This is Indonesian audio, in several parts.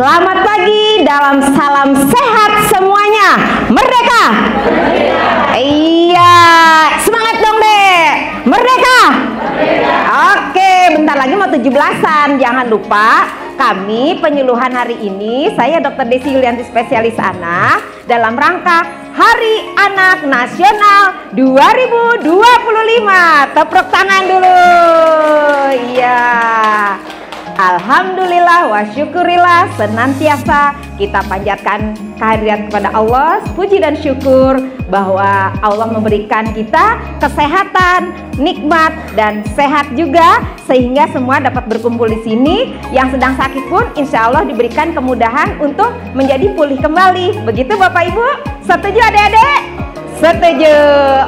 Selamat pagi dalam salam sehat semuanya. Merdeka! Merdeka. Iya, semangat dong deh. Merdeka! Merdeka. Oke, bentar lagi mau 17-an. Jangan lupa kami penyuluhan hari ini, saya Dr. Desi Yulianti spesialis anak dalam rangka Hari Anak Nasional 2025. Tepuk tangan dulu. Iya. Alhamdulillah wa syukurillah, senantiasa kita panjatkan kehadiran kepada Allah, puji dan syukur bahwa Allah memberikan kita kesehatan, nikmat dan sehat juga, sehingga semua dapat berkumpul di sini. Yang sedang sakit pun insya Allah diberikan kemudahan untuk menjadi pulih kembali. Begitu Bapak Ibu? Setuju adik-adik? Setuju.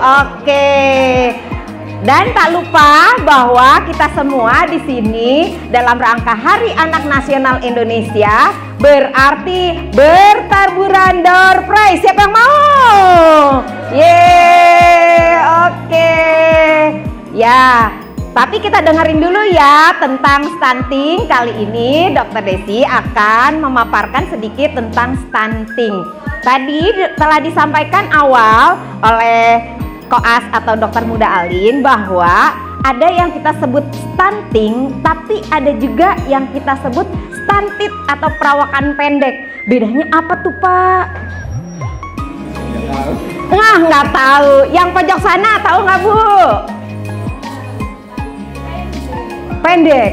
Oke. Dan tak lupa bahwa kita semua di sini dalam rangka Hari Anak Nasional Indonesia berarti bertaburan door prize. Siapa yang mau? Yeay, oke. Ya, tapi kita dengerin dulu ya tentang stunting. Kali ini Dr. Desi akan memaparkan sedikit tentang stunting. Tadi telah disampaikan awal oleh Koas atau Dokter Muda Alin bahwa ada yang kita sebut stunting, tapi ada juga yang kita sebut stunted atau perawakan pendek. Bedanya apa tuh Pak? Nah, nggak tahu. Yang pojok sana tahu nggak Bu? Pendek.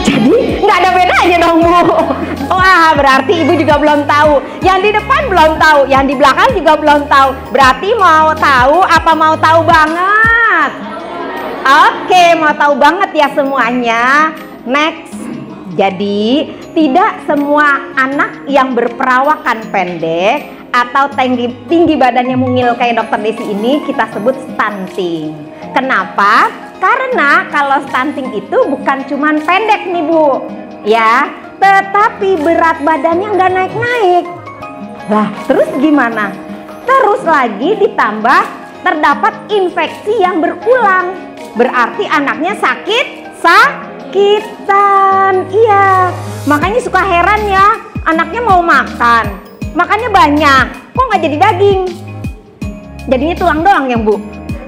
Jadi nggak ada bedanya dong Bu. Wah, berarti Ibu juga belum tahu. Yang di depan belum tahu, yang di belakang juga belum tahu. Berarti mau tahu apa mau tahu banget? Oke, mau tahu banget ya semuanya. Next. Jadi, tidak semua anak yang berperawakan pendek atau tinggi badannya mungil kayak Dokter Desi ini kita sebut stunting. Kenapa? Karena kalau stunting itu bukan cuman pendek nih Bu, ya, tetapi berat badannya nggak naik-naik. Lah, terus gimana? Terus lagi ditambah terdapat infeksi yang berulang. Berarti anaknya sakitan. Iya, makanya suka heran ya, anaknya mau makan, makannya banyak, kok nggak jadi daging? Jadinya tulang doang ya Bu?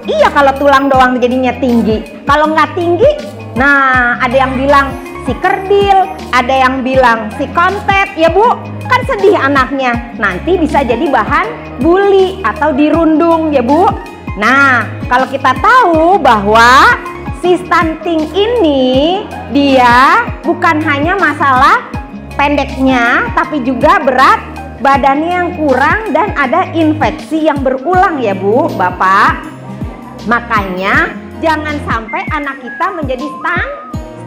Iya, kalau tulang doang jadinya tinggi. Kalau nggak tinggi, nah ada yang bilang si kerdil, ada yang bilang si kontet, ya Bu, kan sedih anaknya. Nanti bisa jadi bahan bully atau dirundung ya Bu. Nah, kalau kita tahu bahwa si stunting ini dia bukan hanya masalah pendeknya, tapi juga berat badannya yang kurang dan ada infeksi yang berulang ya Bu, Bapak. Makanya jangan sampai anak kita menjadi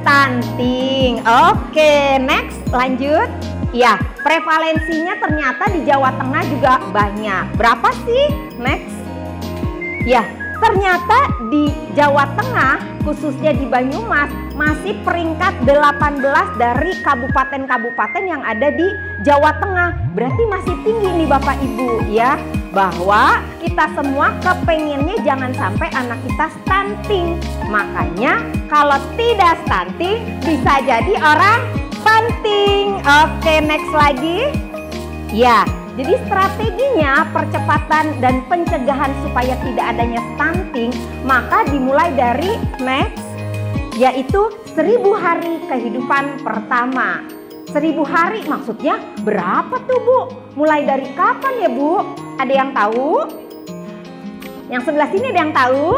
stunting. Oke, next, lanjut. Ya, prevalensinya ternyata di Jawa Tengah juga banyak. Berapa sih? Next. Ya, ternyata di Jawa Tengah, khususnya di Banyumas, masih peringkat 18 dari kabupaten-kabupaten yang ada di Jawa Tengah. Berarti masih tinggi nih Bapak Ibu ya, bahwa kita semua kepengennya jangan sampai anak kita stunting. Makanya kalau tidak stunting bisa jadi orang penting. Oke, next lagi. Ya, jadi strateginya percepatan dan pencegahan supaya tidak adanya stunting, maka dimulai dari next, yaitu 1000 hari kehidupan pertama. 1000 hari maksudnya berapa tuh Bu? Mulai dari kapan ya Bu? Ada yang tahu? Yang sebelah sini ada yang tahu?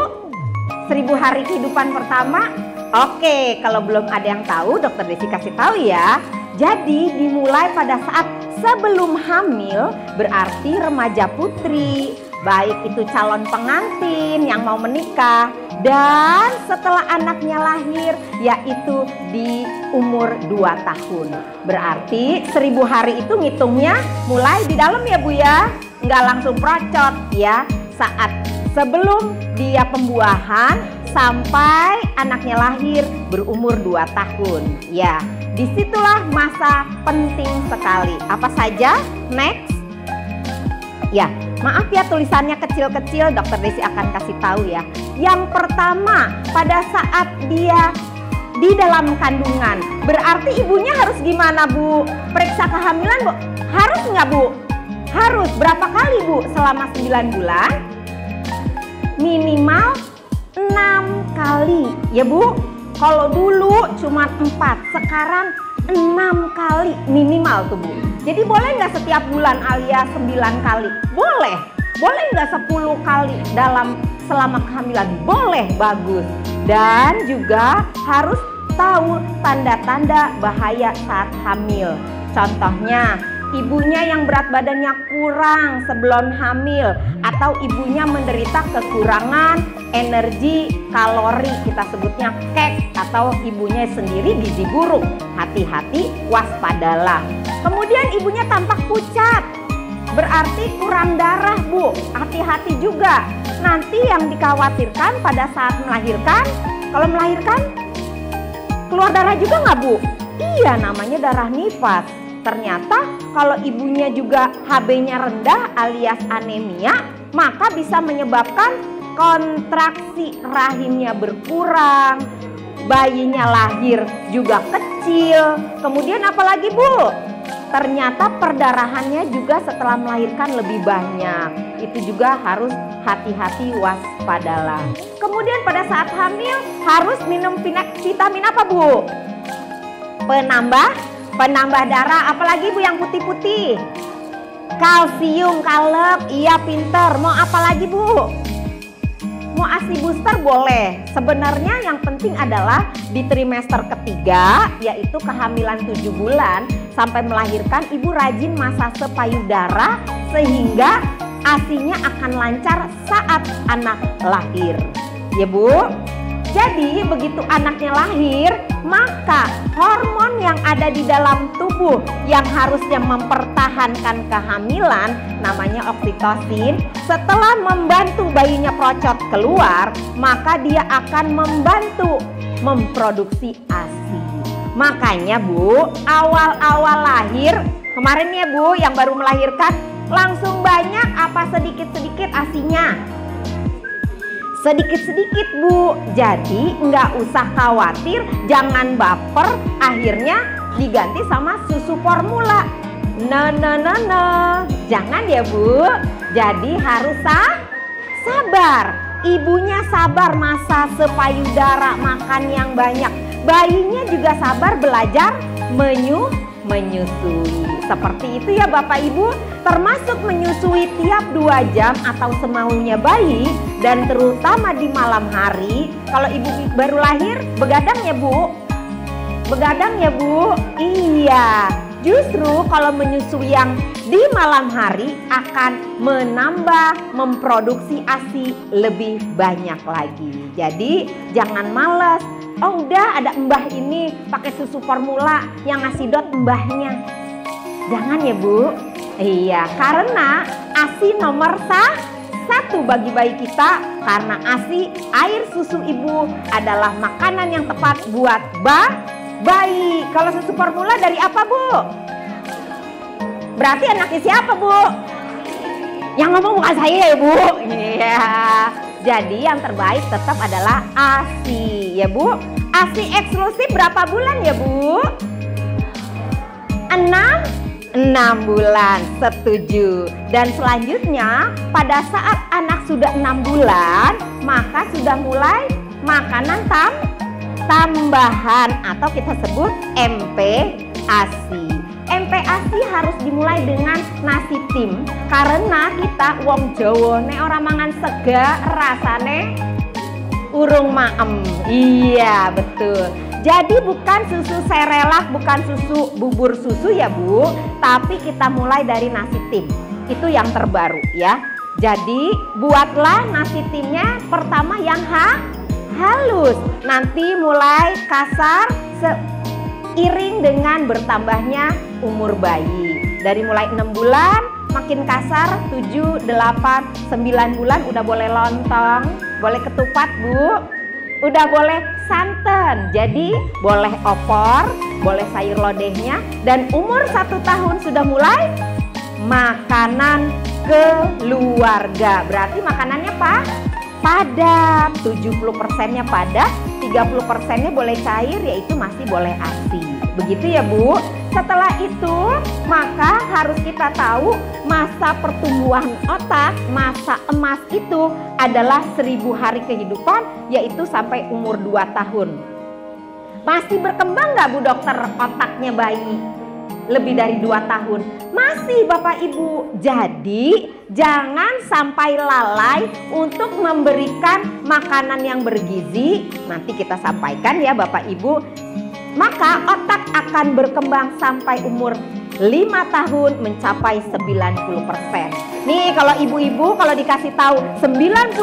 1000 hari kehidupan pertama? Oke, kalau belum ada yang tahu, Dokter Desi kasih tahu ya. Jadi dimulai pada saat sebelum hamil, berarti remaja putri, baik itu calon pengantin yang mau menikah, dan setelah anaknya lahir, yaitu di umur 2 tahun. Berarti 1000 hari itu ngitungnya mulai di dalam ya Bu ya, nggak langsung procot ya, saat sebelum dia pembuahan sampai anaknya lahir berumur 2 tahun ya. Disitulah masa penting sekali. Apa saja? Next. Ya, maaf ya tulisannya kecil-kecil, Dokter Desi akan kasih tahu ya. Yang pertama, pada saat dia di dalam kandungan. Berarti ibunya harus gimana, Bu? Periksa kehamilan, Bu? Harus nggak, Bu? Harus. Berapa kali, Bu, selama 9 bulan? Minimal 6 kali, ya, Bu. Kalau dulu cuma 4, sekarang 6 kali minimal tuh, Bu. Jadi boleh nggak setiap bulan alias 9 kali? Boleh. Boleh nggak 10 kali selama kehamilan? Boleh, bagus. Dan juga harus tahu tanda-tanda bahaya saat hamil. Contohnya, ibunya yang berat badannya kurang sebelum hamil, atau ibunya menderita kekurangan energi kalori, kita sebutnya kek, atau ibunya sendiri gizi buruk. Hati-hati, waspadalah. Kemudian ibunya tampak pucat, berarti kurang darah, Bu. Hati-hati juga. Nanti yang dikhawatirkan pada saat melahirkan, kalau melahirkan keluar darah juga nggak, Bu? Iya, namanya darah nifas. Ternyata kalau ibunya juga HB-nya rendah alias anemia, maka bisa menyebabkan kontraksi rahimnya berkurang, bayinya lahir juga kecil. Kemudian apalagi, Bu? Ternyata perdarahannya juga setelah melahirkan lebih banyak. Itu juga harus hati-hati, waspadalah. Kemudian pada saat hamil harus minum vitamin apa, Bu? Penambah darah. Apalagi, Bu, yang putih-putih? Kalsium, kalep. Iya, pinter. Mau apa lagi, Bu? Mau ASI booster boleh. Sebenarnya yang penting adalah di trimester ketiga, yaitu kehamilan 7 bulan sampai melahirkan, ibu rajin masase payudara sehingga ASI-nya akan lancar saat anak lahir. Ya, Bu. Jadi begitu anaknya lahir, maka hormon yang ada di dalam tubuh yang harusnya mempertahankan kehamilan, namanya oksitosin, setelah membantu bayinya procot keluar, maka dia akan membantu memproduksi ASI. Makanya, Bu, awal-awal lahir, kemarin ya, Bu, yang baru melahirkan, langsung banyak apa sedikit-sedikit ASI-nya? Sedikit-sedikit, Bu. Jadi nggak usah khawatir, jangan baper, akhirnya diganti sama susu formula. Jangan ya, Bu. Jadi harus sabar. Ibunya sabar masase payudara, makan yang banyak. Bayinya juga sabar belajar menyusui. Seperti itu ya, Bapak Ibu, termasuk menyusui tiap 2 jam atau semaunya bayi, dan terutama di malam hari. Kalau ibu baru lahir, begadang ya, Bu? Begadang ya, Bu? Iya. Justru kalau menyusui yang di malam hari akan memproduksi ASI lebih banyak lagi. Jadi jangan malas. Oh, udah ada mbah ini pakai susu formula yang ngasih dot mbahnya. Jangan ya, Bu. Iya, karena ASI nomor 1 bagi bayi kita, karena ASI, air susu ibu, adalah makanan yang tepat buat bayi. Kalau susu formula dari apa, Bu? Berarti anaknya siapa, Bu? Yang ngomong bukan saya ya, Bu. Iya. Jadi yang terbaik tetap adalah ASI ya, Bu. ASI eksklusif berapa bulan ya, Bu? 6 bulan, setuju. Dan selanjutnya pada saat anak sudah 6 bulan, maka sudah mulai makanan tambahan atau kita sebut MPASI. MPASI harus dimulai dengan nasi tim, karena kita wong Jawa nek ora mangan sega rasane urung maem. Iya, betul. Jadi bukan susu serelak, bukan susu bubur susu ya, Bu, tapi kita mulai dari nasi tim. Itu yang terbaru ya. Jadi buatlah nasi timnya pertama yang halus. Nanti mulai kasar seiring dengan bertambahnya umur bayi. Dari mulai 6 bulan makin kasar, 7, 8, 9 bulan udah boleh lontong, boleh ketupat, Bu. Udah boleh santan, jadi boleh opor, boleh sayur lodehnya. Dan umur 1 tahun sudah mulai makanan keluarga. Berarti makanannya padat, 70%-nya padat, 30%-nya boleh cair, yaitu masih boleh ASI. Begitu ya Bu. Setelah itu maka harus kita tahu masa pertumbuhan otak, masa emas itu adalah 1000 hari kehidupan, yaitu sampai umur 2 tahun. Masih berkembang nggak Bu Dokter otaknya bayi lebih dari 2 tahun? Masih Bapak Ibu. Jadi jangan sampai lalai untuk memberikan makanan yang bergizi. Nanti kita sampaikan ya Bapak Ibu. Maka otak akan berkembang sampai umur 5 tahun mencapai 90%. Nih kalau ibu-ibu kalau dikasih tahu 99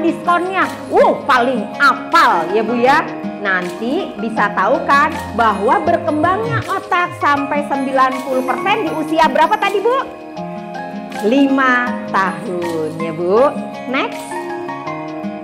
diskonnya, paling apal ya Bu ya. Nanti bisa tahu kan bahwa berkembangnya otak sampai 90% di usia berapa tadi Bu? 5 tahun ya Bu. Next.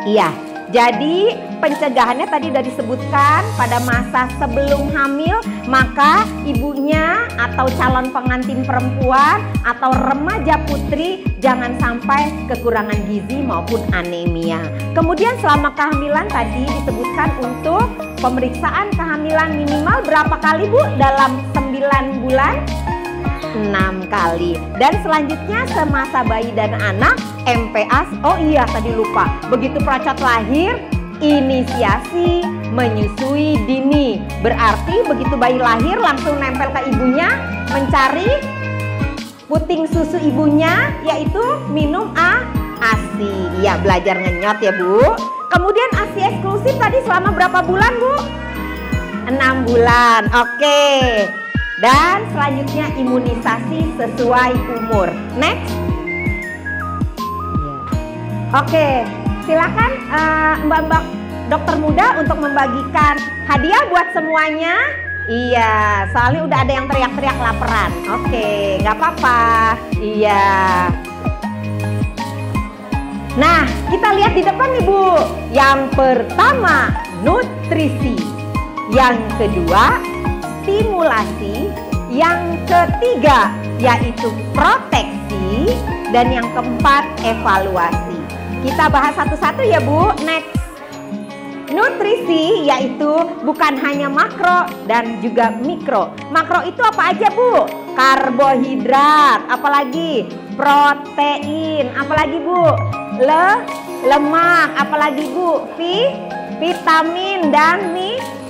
Iya, jadi pencegahannya tadi sudah disebutkan pada masa sebelum hamil, maka ibunya atau calon pengantin perempuan atau remaja putri jangan sampai kekurangan gizi maupun anemia. Kemudian selama kehamilan tadi disebutkan untuk pemeriksaan kehamilan minimal berapa kali Bu? Dalam 9 bulan? 6 kali. Dan selanjutnya semasa bayi dan anak MPA. Oh iya tadi lupa. Begitu peracot lahir, inisiasi menyusui dini. Berarti begitu bayi lahir langsung nempel ke ibunya, mencari puting susu ibunya, yaitu minum ASI. Ya belajar ngenyot ya Bu. Kemudian ASI eksklusif tadi selama berapa bulan Bu? 6 bulan. Oke. Dan selanjutnya imunisasi sesuai umur. Next. Oke, silakan Mbak-mbak dokter muda untuk membagikan hadiah buat semuanya. Iya, soalnya udah ada yang teriak-teriak laparan. Oke, nggak apa-apa. Iya. Nah, kita lihat di depan nih Bu. Yang pertama, nutrisi. Yang kedua, stimulasi. Yang ketiga yaitu proteksi. Dan yang keempat evaluasi. Kita bahas satu-satu ya Bu. Next. Nutrisi yaitu bukan hanya makro dan juga mikro. Makro itu apa aja Bu? Karbohidrat, apalagi protein, apalagi Bu? Lemak, apalagi Bu? Vitamin dan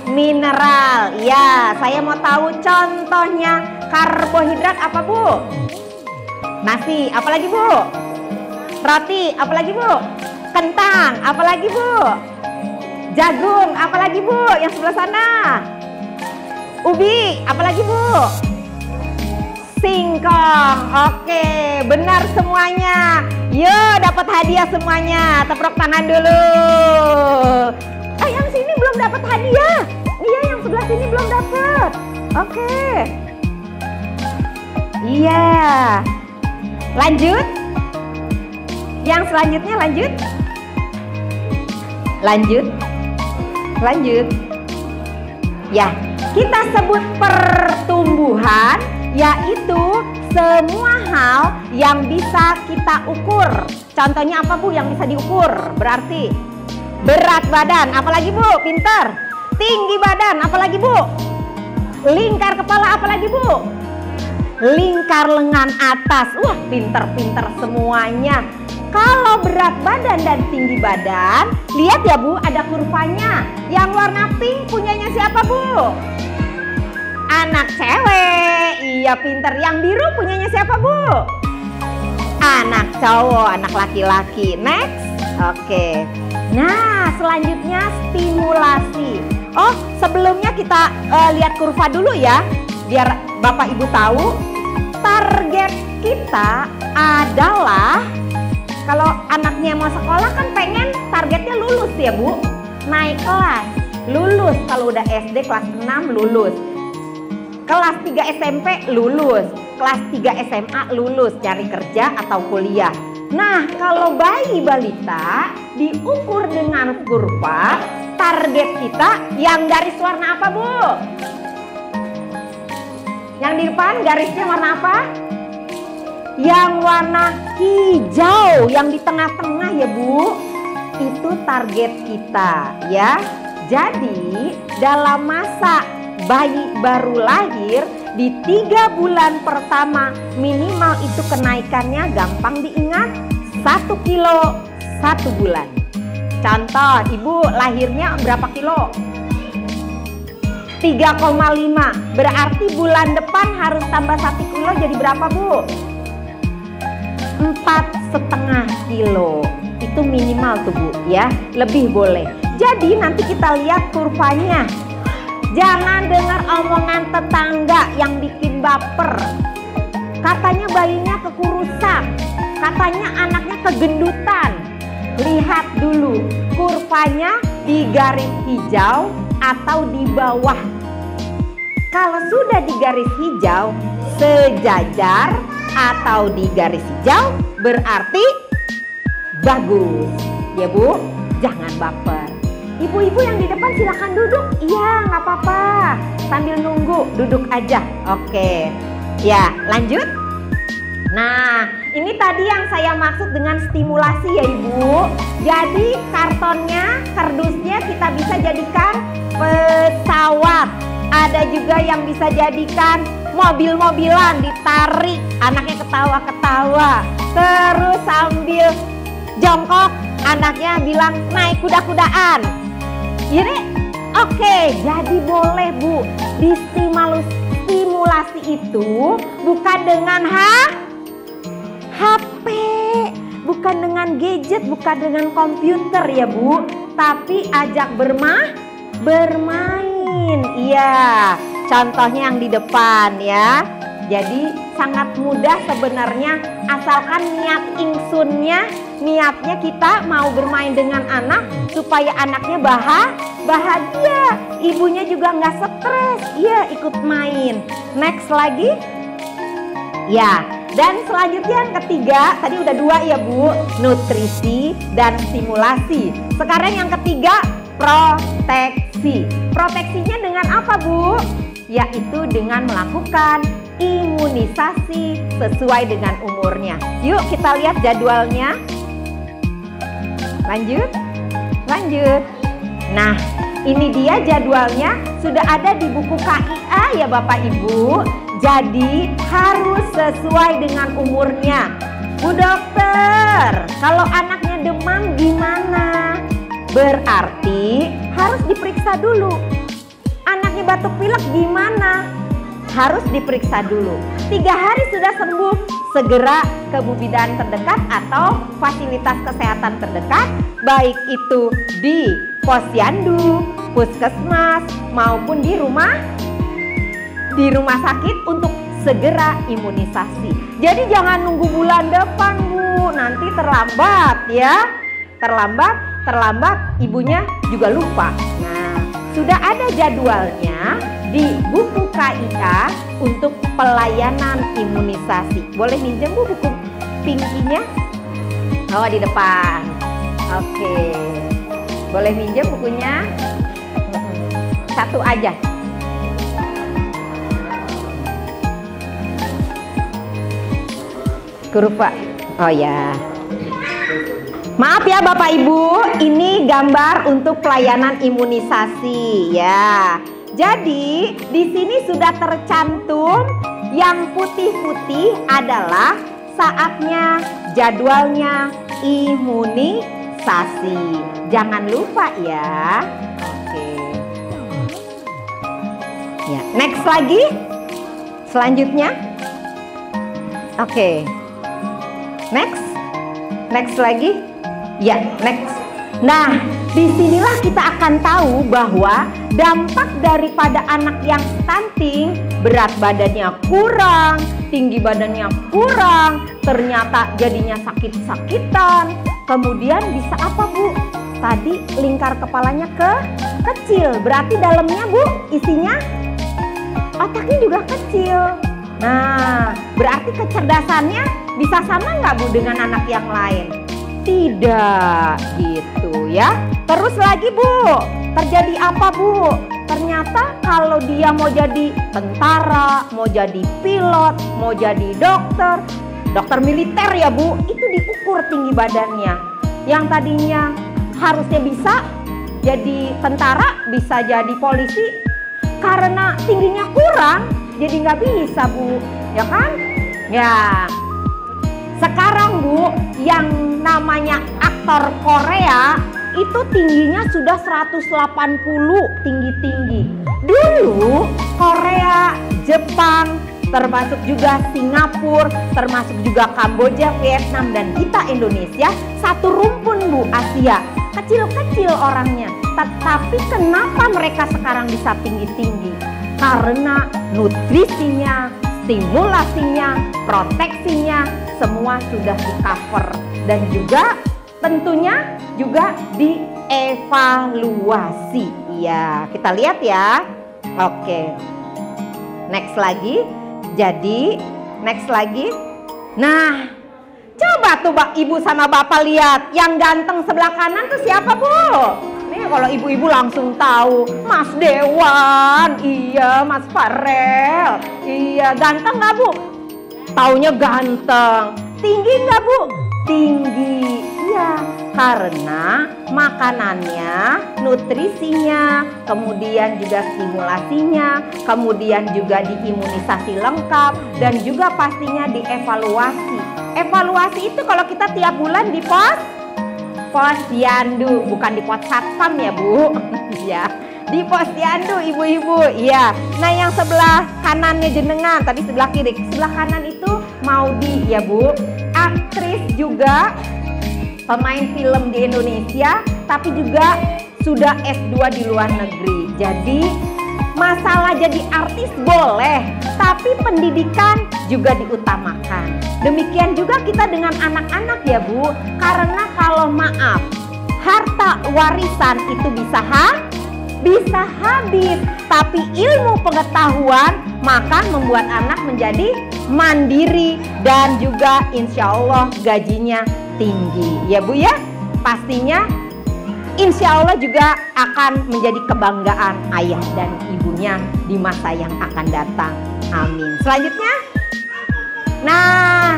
mineral. Ya, saya mau tahu contohnya karbohidrat apa Bu? Nasi, apalagi Bu? Roti, apalagi Bu? Kentang, apalagi Bu? Jagung, apalagi Bu? Yang sebelah sana. Ubi, apalagi Bu? Singkong. Oke, benar semuanya. Yuk, dapat hadiah semuanya. Tepuk tangan dulu. Yang sini belum dapat hadiah. Iya, yang sebelah sini belum dapat. Oke. Iya. Lanjut. Yang selanjutnya lanjut. Lanjut. Ya, kita sebut pertumbuhan yaitu semua hal yang bisa kita ukur. Contohnya apa Bu yang bisa diukur? Berarti berat badan, apalagi Bu? Pinter. Tinggi badan, apalagi Bu? Lingkar kepala, apalagi Bu? Lingkar lengan atas. Wah, pinter-pinter semuanya. Kalau berat badan dan tinggi badan, lihat ya Bu, ada kurvanya. Yang warna pink punyanya siapa Bu? Anak cewek. Iya pinter. Yang biru punyanya siapa Bu? Anak cowok, anak laki-laki. Next. Oke. Nah, selanjutnya stimulasi. Oh, sebelumnya kita lihat kurva dulu ya, biar Bapak Ibu tahu. Target kita adalah, kalau anaknya mau sekolah kan pengen targetnya lulus ya Bu. Naik kelas, lulus. Kalau udah SD kelas 6 lulus. Kelas 3 SMP lulus. Kelas 3 SMA lulus, cari kerja atau kuliah. Nah, kalau bayi balita diukur dengan kurva, target kita yang garis warna apa Bu? Yang di depan garisnya warna apa? Yang warna hijau, yang di tengah-tengah ya Bu. Itu target kita ya. Jadi dalam masa bayi baru lahir di 3 bulan pertama minimal itu kenaikannya gampang diingat 1 kilo 1 bulan. Contoh, ibu lahirnya berapa kilo? 3,5. Berarti bulan depan harus tambah 1 kilo jadi berapa bu? 4,5 kilo. Itu minimal tuh bu ya. Lebih boleh. Jadi nanti kita lihat kurvanya. Jangan dengar omongan tetangga yang bikin baper. Katanya bayinya kekurusan. Katanya anaknya kegendutan. Lihat dulu kurvanya di garis hijau atau di bawah. Kalau sudah di garis hijau sejajar atau di garis hijau berarti bagus. Ya bu, jangan baper. Ibu-ibu yang di depan silakan duduk. Iya, nggak apa-apa. Sambil nunggu, duduk aja. Oke. Ya, lanjut. Nah, ini tadi yang saya maksud dengan stimulasi ya ibu. Jadi kartonnya, kardusnya kita bisa jadikan pesawat. Ada juga yang bisa jadikan mobil-mobilan, ditarik, anaknya ketawa-ketawa. Terus sambil jongkok, anaknya bilang naik kuda-kudaan. Ini oke, jadi boleh bu. Stimulasi itu bukan dengan HP, bukan dengan gadget, bukan dengan komputer ya bu, tapi ajak bermain. Iya, contohnya yang di depan ya. Jadi sangat mudah sebenarnya, asalkan niat ingsunnya, niatnya kita mau bermain dengan anak supaya anaknya bahagia, ibunya juga nggak stres, iya ikut main. Next lagi. Ya, dan selanjutnya yang ketiga, tadi udah 2 ya bu, nutrisi dan stimulasi. Sekarang yang ketiga, proteksi. Proteksinya dengan apa bu? Yaitu dengan melakukan imunisasi sesuai dengan umurnya. Yuk kita lihat jadwalnya. Lanjut. Nah, ini dia jadwalnya, sudah ada di buku KIA ya Bapak Ibu. Jadi harus sesuai dengan umurnya. Bu dokter, kalau anaknya demam gimana? Berarti harus diperiksa dulu. Anaknya batuk pilek gimana? Harus diperiksa dulu. 3 hari sudah sembuh, segera ke Bu Bidan terdekat atau fasilitas kesehatan terdekat, baik itu di posyandu, puskesmas maupun di rumah sakit untuk segera imunisasi. Jadi jangan nunggu bulan depan bu, nanti terlambat ya. Terlambat ibunya juga lupa. Nah, sudah ada jadwalnya di buku KIA untuk pelayanan imunisasi. Boleh minjem bu buku pinkinya? Oh di depan. Oke. Boleh minjem bukunya? 1 aja. Kurva. Oh ya. Maaf ya Bapak Ibu, ini gambar untuk pelayanan imunisasi ya. Jadi di sini sudah tercantum yang putih-putih adalah saatnya, jadwalnya imunisasi. Jangan lupa ya. Oke. Ya, next lagi. Selanjutnya. Oke. Next lagi. Ya, next. Nah, disinilah kita akan tahu bahwa dampak daripada anak yang stunting, berat badannya kurang, tinggi badannya kurang, ternyata jadinya sakit-sakitan. Kemudian bisa apa bu? Tadi lingkar kepalanya kecil, berarti dalamnya bu isinya otaknya juga kecil. Nah, berarti kecerdasannya bisa sama nggak bu dengan anak yang lain? Tidak gitu ya. Terus lagi bu, terjadi apa bu? Ternyata kalau dia mau jadi tentara, mau jadi pilot, mau jadi dokter militer ya bu, itu diukur tinggi badannya. Yang tadinya harusnya bisa jadi tentara, bisa jadi polisi, karena tingginya kurang jadi nggak bisa Bu, ya kan? Ya, sekarang Bu, yang namanya aktor Korea itu tingginya sudah 180, tinggi-tinggi. Dulu Korea, Jepang, termasuk juga Singapura, termasuk juga Kamboja, Vietnam, dan kita Indonesia satu rumpun Bu, Asia. Kecil-kecil orangnya, tetapi kenapa mereka sekarang bisa tinggi-tinggi? Karena nutrisinya, stimulasinya, proteksinya semua sudah di cover, dan juga tentunya juga dievaluasi. Ya, kita lihat ya. Oke, next lagi. Jadi next lagi. Nah, coba tuh Ibu sama Bapak lihat, yang ganteng sebelah kanan tuh siapa Bu? Nih kalau ibu-ibu langsung tahu, Mas Dewan, iya Mas Farel, iya ganteng nggak Bu? Taunya ganteng. Tinggi nggak Bu? Tinggi, iya, karena makanannya, nutrisinya, kemudian juga stimulasinya, kemudian juga diimunisasi lengkap, dan juga pastinya dievaluasi. Evaluasi itu kalau kita tiap bulan di posyandu, bukan di pos satpam ya Bu. Ya, di posyandu ibu-ibu. Iya. Nah, yang sebelah kanannya jenengan, tadi sebelah kiri. Sebelah kanan itu Maudi ya Bu. Aktris juga, pemain film di Indonesia, tapi juga sudah S2 di luar negeri. Jadi masalah jadi artis boleh, tapi pendidikan juga diutamakan. Demikian juga kita dengan anak-anak ya Bu. Karena kalau maaf, harta warisan itu bisa habis, tapi ilmu pengetahuan maka membuat anak menjadi mandiri, dan juga insya Allah gajinya tinggi ya Bu ya. Pastinya insya Allah juga akan menjadi kebanggaan ayah dan ibunya di masa yang akan datang. Amin. Selanjutnya, nah,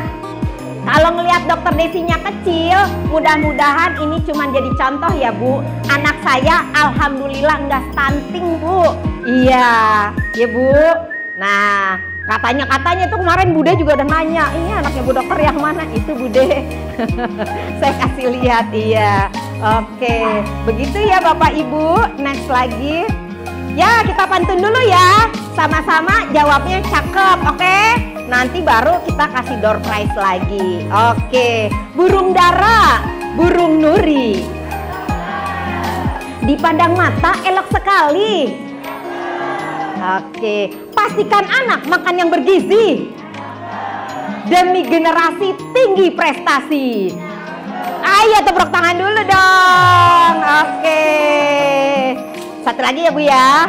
kalau ngelihat Dokter Desinya kecil, mudah-mudahan ini cuma jadi contoh ya Bu. Anak saya alhamdulillah nggak stunting Bu. Iya, ya Bu. Nah, katanya tuh kemarin Bude juga udah nanya, ini anaknya Bu Dokter yang mana? Itu Bude. Saya kasih lihat, iya. Oke, begitu ya Bapak Ibu. Next lagi. Ya, kita pantun dulu ya. Sama-sama jawabnya cakep, oke? Nanti baru kita kasih door prize lagi. Oke, burung dara, burung nuri. Dipandang mata elok sekali. Oke, pastikan anak makan yang bergizi. Demi generasi tinggi prestasi. Ayo tepuk tangan dulu dong. Oke. Satu lagi ya Bu ya.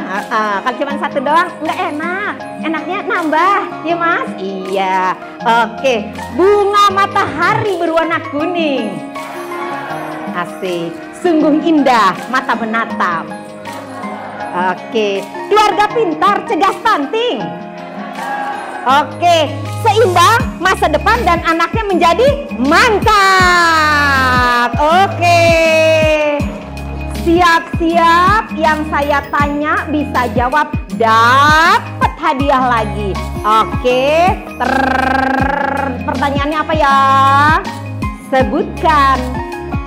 Kalau cuma satu doang nggak enak. Enaknya nambah ya Mas. Iya. Oke. Bunga matahari berwarna kuning. Asik. Sungguh indah mata menatap. Oke. Keluarga pintar cegah stunting. Oke. Seimbang masa depan dan anaknya menjadi mantap. Oke. Siap-siap, yang saya tanya bisa jawab, dapat hadiah lagi. Oke, pertanyaannya apa ya? Sebutkan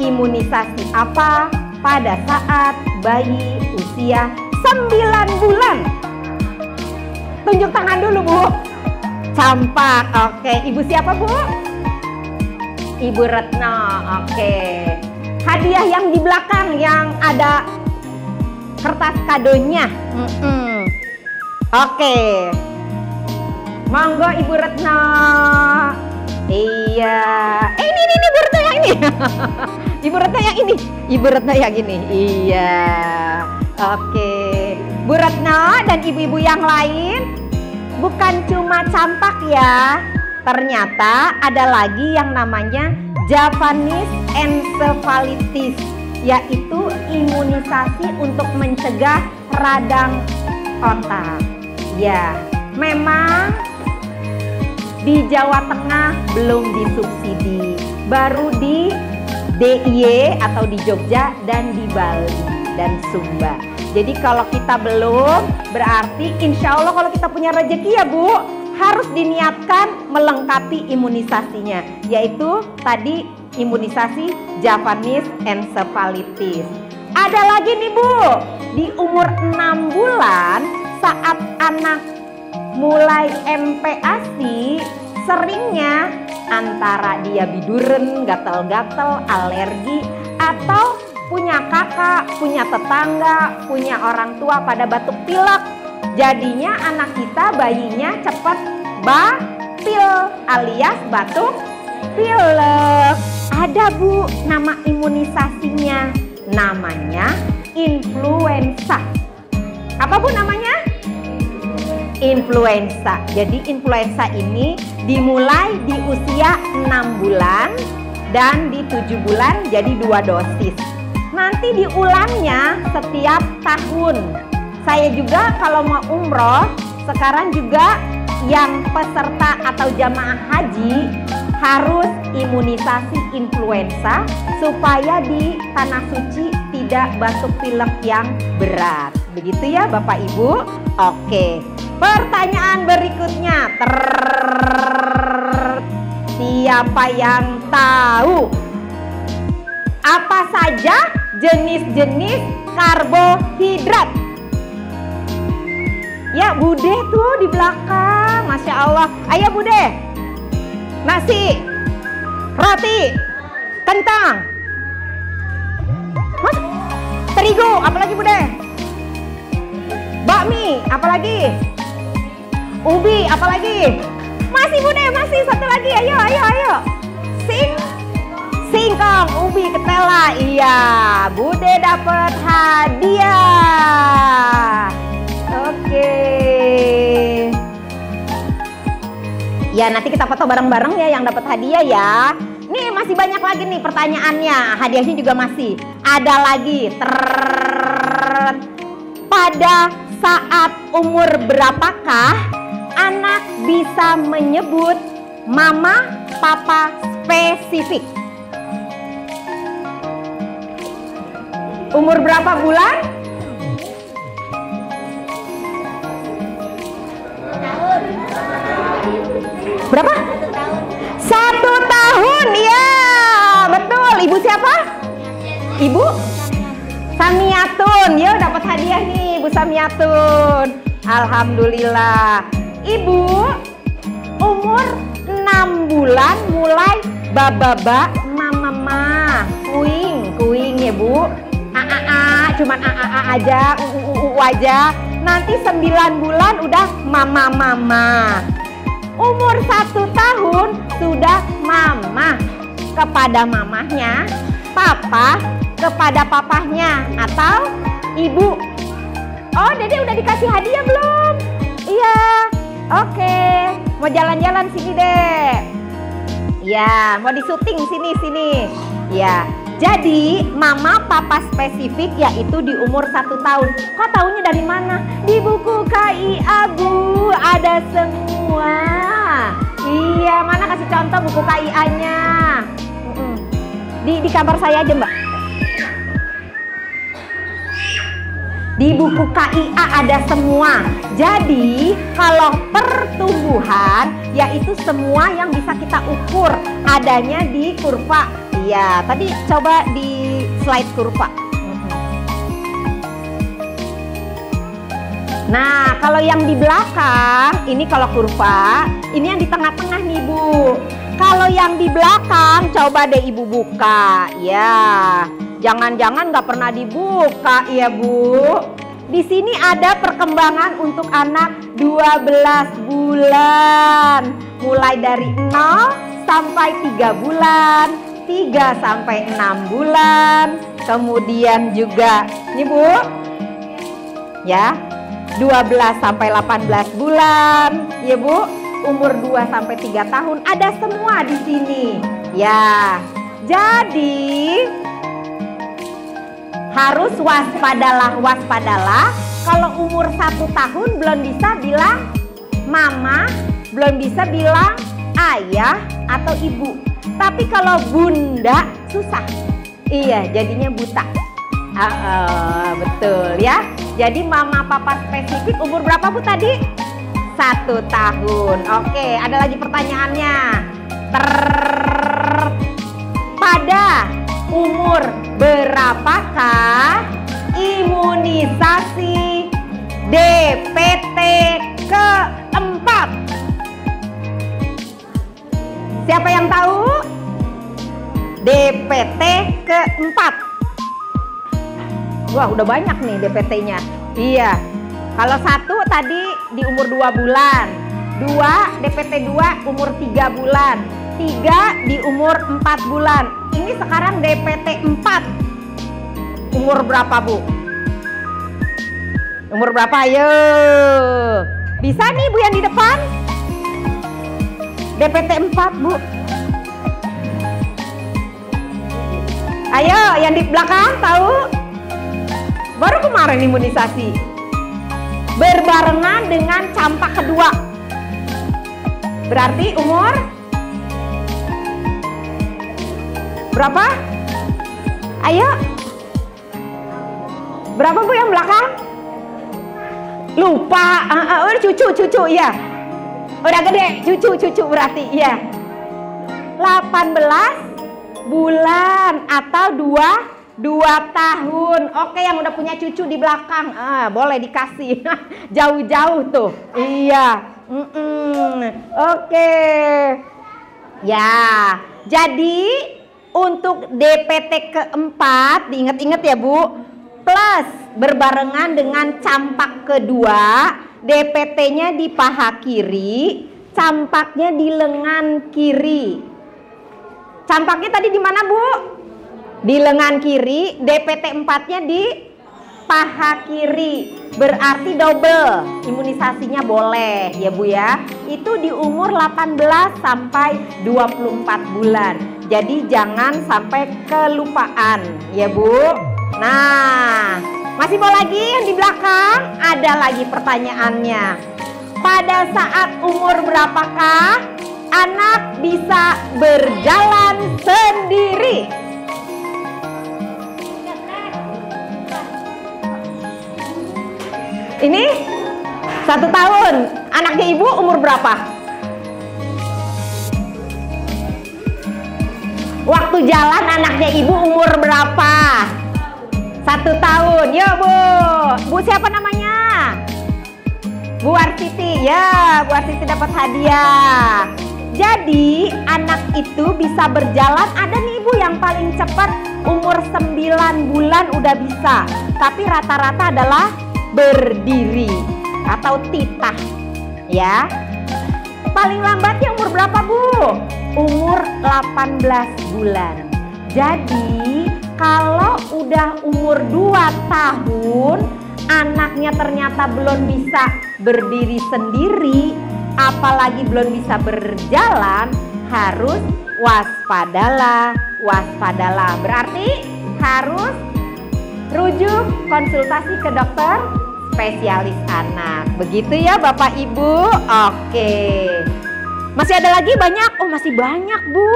imunisasi apa pada saat bayi usia 9 bulan. Tunjuk tangan dulu Bu. Campak, oke. Ibu siapa Bu? Ibu Retno, oke. Hadiah yang di belakang yang ada kertas kadonya. Oke. Monggo Ibu Retno. Iya. Ini Ibu Retno yang ini. Ibu Retno yang ini. Ibu Retno yang ini. Iya. Oke. Bu Retno dan ibu-ibu yang lain, bukan cuma campak ya. Ternyata ada lagi yang namanya Japanese encephalitis, yaitu imunisasi untuk mencegah radang otak. Ya, memang di Jawa Tengah belum disubsidi, baru di DIY atau di Jogja dan di Bali dan Sumba. Jadi kalau kita belum, berarti insya Allah kalau kita punya rezeki ya Bu, harus diniatkan melengkapi imunisasinya, yaitu tadi imunisasi Japanese encephalitis. Ada lagi nih Bu, di umur 6 bulan saat anak mulai MPASI, seringnya antara dia biduren, gatal-gatal, alergi, atau punya kakak, punya tetangga, punya orang tua pada batuk pilek. Jadinya anak kita bayinya cepat batil alias batuk pilek. Ada Bu nama imunisasinya, namanya influenza. Apa Bu namanya? Influenza. Jadi influenza ini dimulai di usia 6 bulan dan di 7 bulan jadi 2 dosis. Nanti diulangnya setiap tahun. Saya juga kalau mau umroh, sekarang juga yang peserta atau jamaah haji harus imunisasi influenza supaya di tanah suci tidak batuk pilek yang berat. Begitu ya Bapak Ibu? Oke. Pertanyaan berikutnya. Siapa yang tahu apa saja jenis-jenis karbohidrat? Ya Bude tuh di belakang, Masya Allah. Ayo Bude. Nasi, roti, kentang, terigu, apalagi Bude? Bakmi, apalagi? Ubi, apalagi? Masih Bude, masih satu lagi. Ayo. Singkong, ubi, ketela. Iya, Bude dapat hadiah. Oke. Ya nanti kita foto bareng-bareng ya yang dapat hadiah ya. Nih masih banyak lagi nih pertanyaannya. Hadiahnya juga masih. Ada lagi. Pada saat umur berapakah anak bisa menyebut mama, papa spesifik? Umur berapa bulan? Berapa? 1 tahun, ya betul. Ibu siapa? Ibu Samiatun. Yo dapat hadiah nih Ibu Samiatun. Alhamdulillah. Ibu umur 6 bulan mulai bababa mama kuing ya Bu. Cuman aja, aja. Nanti 9 bulan udah mama. Umur 1 tahun sudah mama kepada mamahnya, papa kepada papahnya, atau ibu. Oh, Dede udah dikasih hadiah belum? Iya, oke. Mau jalan-jalan sini deh. Ya, mau disuting sini. Ya, jadi mama papa spesifik yaitu di umur 1 tahun. Kok taunya dari mana? Di buku KIA Bu, ada semua. Iya, mana kasih contoh buku KIA-nya? Di kamar saya aja Mbak. Di buku KIA ada semua. Jadi kalau pertumbuhan yaitu semua yang bisa kita ukur adanya di kurva. Iya, tadi coba di slide kurva. Nah, kalau yang di belakang, ini kalau kurva, ini yang di tengah-tengah nih Bu. Kalau yang di belakang, coba deh Ibu buka. Ya, jangan-jangan nggak pernah dibuka ya Bu. Di sini ada perkembangan untuk anak 12 bulan. Mulai dari 0 sampai 3 bulan. 3 sampai 6 bulan. Kemudian juga, nih Bu. Ya. 12 sampai 18 bulan, ya Bu. Umur 2 sampai 3 tahun ada semua di sini. Ya. Jadi harus waspadalah kalau umur 1 tahun belum bisa bilang mama, belum bisa bilang ayah atau ibu. Tapi kalau bunda susah. Iya, jadinya buta. Betul ya. Jadi mama papa spesifik umur berapa Bu tadi? 1 tahun. Oke, ada lagi pertanyaannya. Pada umur berapakah imunisasi DPT keempat? Siapa yang tahu? DPT keempat. Wah, udah banyak nih DPT-nya. Iya. Kalau 1 tadi di umur 2 bulan. 2 DPT 2 umur 3 bulan. 3 di umur 4 bulan. Ini sekarang DPT 4. Umur berapa, Bu? Umur berapa? Ayo. Bisa nih Bu yang di depan? DPT 4, Bu. Ayo, yang di belakang tahu? Baru kemarin imunisasi. Berbarengan dengan campak kedua. Berarti umur berapa? Ayo. Berapa Bu yang belakang? Lupa. Cucu ya. Udah gede, cucu berarti ya. 18 bulan atau 2 tahun. Oke, yang udah punya cucu di belakang, boleh dikasih. Jauh-jauh tuh. Iya. Oke. Ya. Jadi untuk DPT keempat, diingat-ingat ya Bu, plus berbarengan dengan campak kedua, DPT-nya di paha kiri, campaknya di lengan kiri. Campaknya tadi di mana Bu? Di lengan kiri, DPT 4-nya di paha kiri. Berarti double imunisasinya boleh ya Bu ya. Itu di umur 18 sampai 24 bulan. Jadi jangan sampai kelupaan ya Bu. Nah, masih mau lagi yang di belakang? Ada lagi pertanyaannya. Pada saat umur berapakah anak bisa berjalan sendiri? Ini 1 tahun. Anaknya Ibu umur berapa? Waktu jalan anaknya Ibu umur berapa? 1 tahun. Yo Bu. Bu siapa namanya? Bu Arsiti. Ya, Bu Arsiti dapat hadiah. Jadi anak itu bisa berjalan. Ada nih Ibu yang paling cepat umur 9 bulan udah bisa. Tapi rata-rata adalah berdiri atau titah ya. Paling lambatnya umur berapa Bu? Umur 18 bulan. Jadi kalau udah umur 2 tahun anaknya ternyata belum bisa berdiri sendiri, apalagi belum bisa berjalan, harus waspadalah. Berarti harus rujuk konsultasi ke dokter spesialis anak. Begitu ya Bapak Ibu. Oke. Masih ada lagi banyak? Oh masih banyak Bu.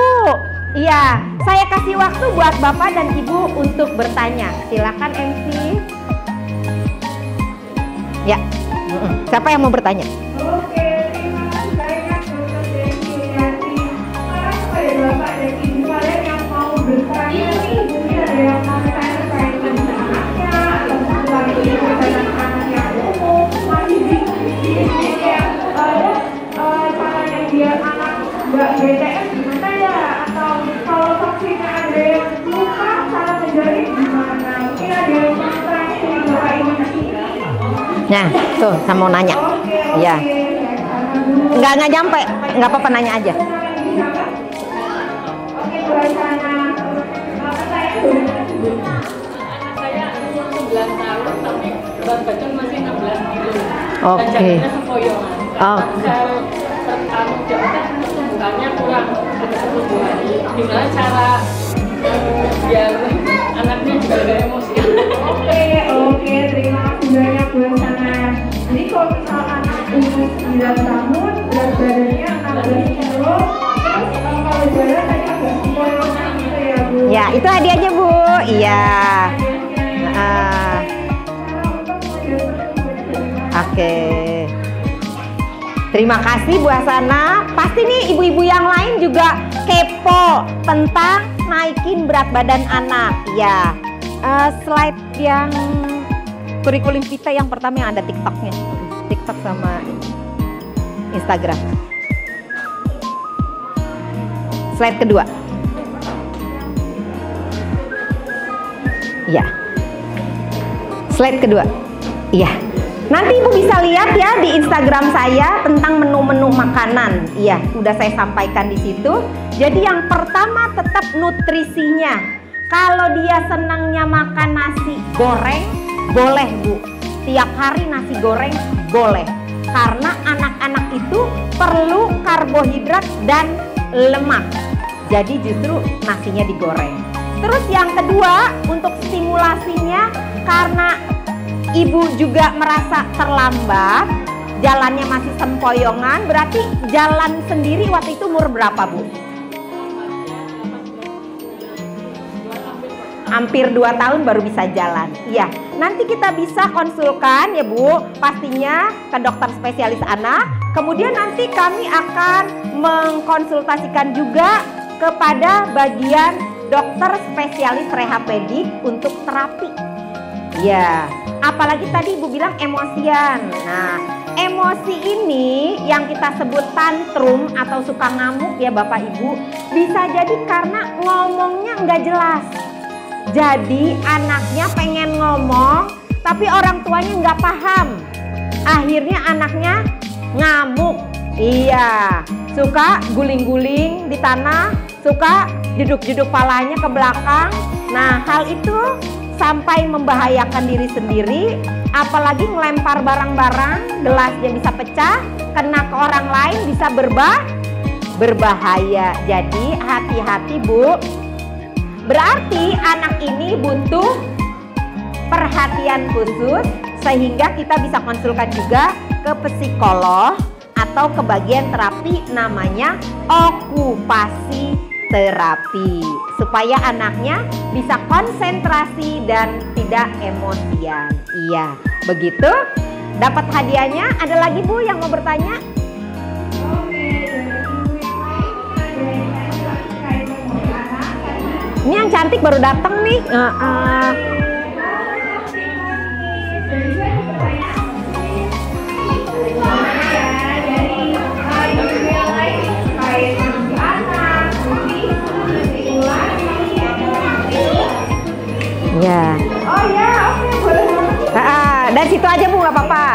Iya, saya kasih waktu buat Bapak dan Ibu untuk bertanya. Silakan MC. Ya. Siapa yang mau bertanya? Oke, terima kasih banyak Dokter Deni. Sekarang pada Bapak dan Ibu kalian yang mau bertanya nih, mungkin ada yang mau bertanya terkait dengan anaknya atau lagi dengan anak yang umum, masih bingung sih kayak caranya biar anak nggak BTS gimana ya, atau kalau vaksinnya ada yang lupa cara menjalin gimana, mungkin ada yang mau bertanya dari Bapak Ibu di sini. Nah, tuh saya mau nanya. Iya. Nggak nyampe, nggak apa-apa nanya aja. Oke, buat sana. Anak saya umur 9 tahun tapi berat badan masih 16 kilo. Oke. Dan jadinya sempoyongan. Oh. Sel bertanggung jawab pertumbuhannya kurang ada pertumbuhan. Gimana cara biar anaknya juga ada emosi? Oke, terima kasih banyak buat sana. Jadi kalau misalkan umur 9 tahun, berat badannya 16 kilo, terus kalau jalan tadi agak sempoyongan gitu ya Bu. Ya, itu hadiahnya Bu. Iya. Oke. Terima kasih Bu Hasana. Pasti nih ibu-ibu yang lain juga kepo tentang naikin berat badan anak. Ya, slide yang kurikulum kita yang pertama yang ada TikToknya, TikTok sama Instagram. Slide kedua. Ya. Slide kedua. Iya. Nanti Ibu bisa lihat ya di Instagram saya tentang menu-menu makanan. Iya, udah saya sampaikan di situ. Jadi yang pertama tetap nutrisinya. Kalau dia senangnya makan nasi goreng, boleh Bu. Tiap hari nasi goreng boleh. Karena anak-anak itu perlu karbohidrat dan lemak. Jadi justru nasinya digoreng. Terus yang kedua untuk stimulasinya, karena ibu juga merasa terlambat, jalannya masih sempoyongan, berarti jalan sendiri waktu itu umur berapa Bu? Hampir 2 tahun baru bisa jalan. Iya, nanti kita bisa konsulkan ya Bu, pastinya ke dokter spesialis anak. Kemudian nanti kami akan mengkonsultasikan juga kepada bagian dokter spesialis rehapedik untuk terapi. Ya, apalagi tadi Ibu bilang emosian. Nah, emosi ini yang kita sebut tantrum atau suka ngamuk ya Bapak Ibu, bisa jadi karena ngomongnya nggak jelas. Jadi anaknya pengen ngomong, tapi orang tuanya nggak paham. Akhirnya anaknya ngamuk. Iya, suka guling-guling di tanah, suka jeduk-jeduk palanya ke belakang. Nah, hal itu sampai membahayakan diri sendiri, apalagi melempar barang-barang, gelasnya bisa pecah, kena ke orang lain bisa berbahaya. Jadi hati-hati Bu. Berarti anak ini butuh perhatian khusus, sehingga kita bisa konsulkan juga ke psikolog atau ke bagian terapi namanya okupasi terapi, supaya anaknya bisa konsentrasi dan tidak emosian. Iya, begitu. Dapat hadiahnya. Ada lagi Bu yang mau bertanya? Ini yang cantik baru datang nih. Ya. Oh ya, oke, boleh. Dari situ aja Bu, nggak apa-apa.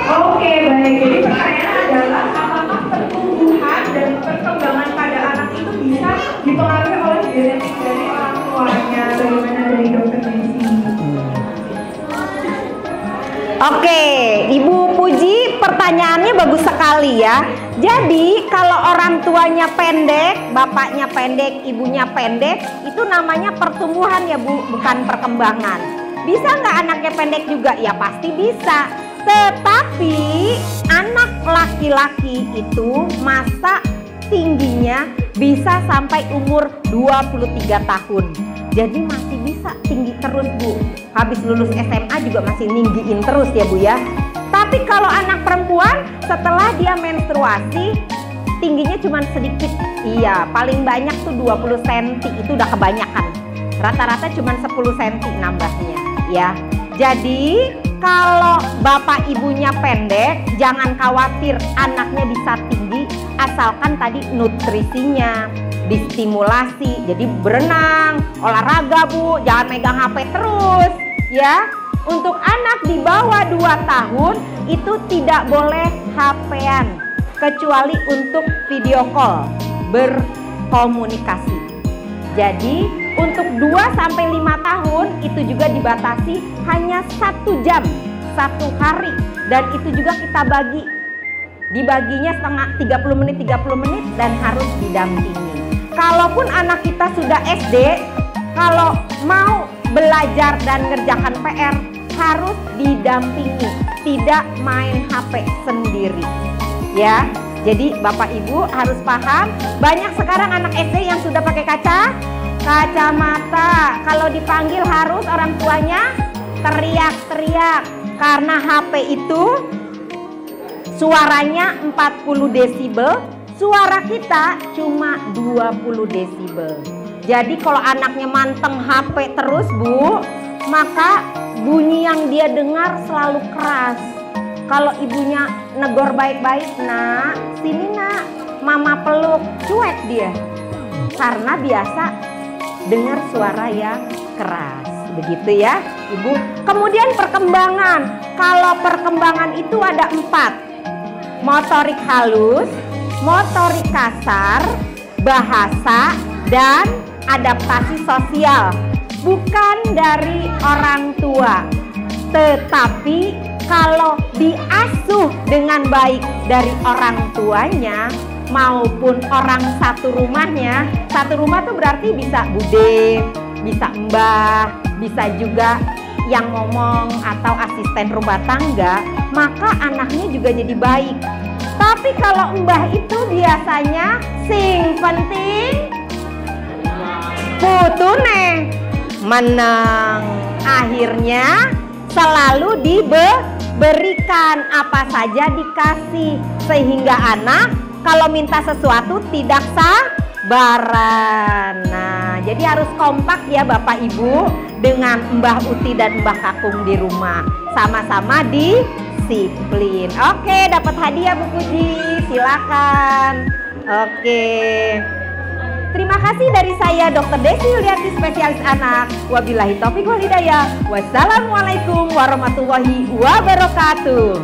Oke, baik. Jadi pertanyaannya adalah apakah pertumbuhan dan perkembangan pada anak itu bisa dipengaruhi oleh genetik dari orang tuanya? Bagaimana dari dokter Nancy? Oke, Ibu Puji, pertanyaannya bagus sekali ya. Jadi kalau orang tuanya pendek, bapaknya pendek, ibunya pendek, itu namanya pertumbuhan ya Bu, bukan perkembangan. Bisa nggak anaknya pendek juga? Ya pasti bisa. Tetapi anak laki-laki itu masa tingginya bisa sampai umur 23 tahun. Jadi masih bisa tinggi terus Bu. Habis lulus SMA juga masih ninggiin terus ya Bu ya. Tapi kalau anak perempuan setelah dia menstruasi tingginya cuma sedikit. Iya, paling banyak tuh 20 cm, itu udah kebanyakan. Rata-rata cuma 10 cm nambahnya ya. Jadi kalau bapak ibunya pendek, jangan khawatir anaknya bisa tinggi, asalkan tadi nutrisinya distimulasi. Jadi berenang, olahraga Bu, jangan megang HP terus ya. Untuk anak di bawah 2 tahun itu tidak boleh HP-an, kecuali untuk video call, berkomunikasi. Jadi untuk 2-5 tahun itu juga dibatasi hanya 1 jam 1 hari, dan itu juga kita bagi, dibaginya setengah 30 menit dan harus didampingi. Kalaupun anak kita sudah SD, kalau mau belajar dan ngerjakan PR harus didampingi, tidak main HP sendiri. Ya, jadi Bapak Ibu harus paham, banyak sekarang anak SD yang sudah pakai kacamata. Kalau dipanggil harus orang tuanya teriak-teriak karena HP itu suaranya 40 desibel, suara kita cuma 20 desibel. Jadi kalau anaknya manteng HP terus Bu, maka bunyi yang dia dengar selalu keras. Kalau ibunya negor baik-baik, nak, sini nak, mama peluk, cuek dia. Karena biasa dengar suara yang keras. Begitu ya Ibu. Kemudian perkembangan. Kalau perkembangan itu ada 4. Motorik halus, motorik kasar, bahasa, dan adaptasi sosial. Bukan dari orang tua, tetapi kalau diasuh dengan baik dari orang tuanya maupun orang satu rumahnya. Satu rumah tuh berarti bisa bude, bisa mbah, bisa juga yang ngomong atau asisten rumah tangga, maka anaknya juga jadi baik. Tapi kalau mbah itu biasanya sing penting putune menang, akhirnya selalu diberikan, apa saja dikasih, sehingga anak kalau minta sesuatu tidak sabaran. Nah, jadi harus kompak ya Bapak Ibu dengan Mbah Uti dan Mbah Kakung di rumah, sama-sama disiplin. Oke, dapat hadiah Bu Puji, silakan. Oke. Terima kasih dari saya Dr. Desi Yulianti, spesialis anak. Wabillahi taufiq wal hidayah. Wassalamualaikum warahmatullahi wabarakatuh.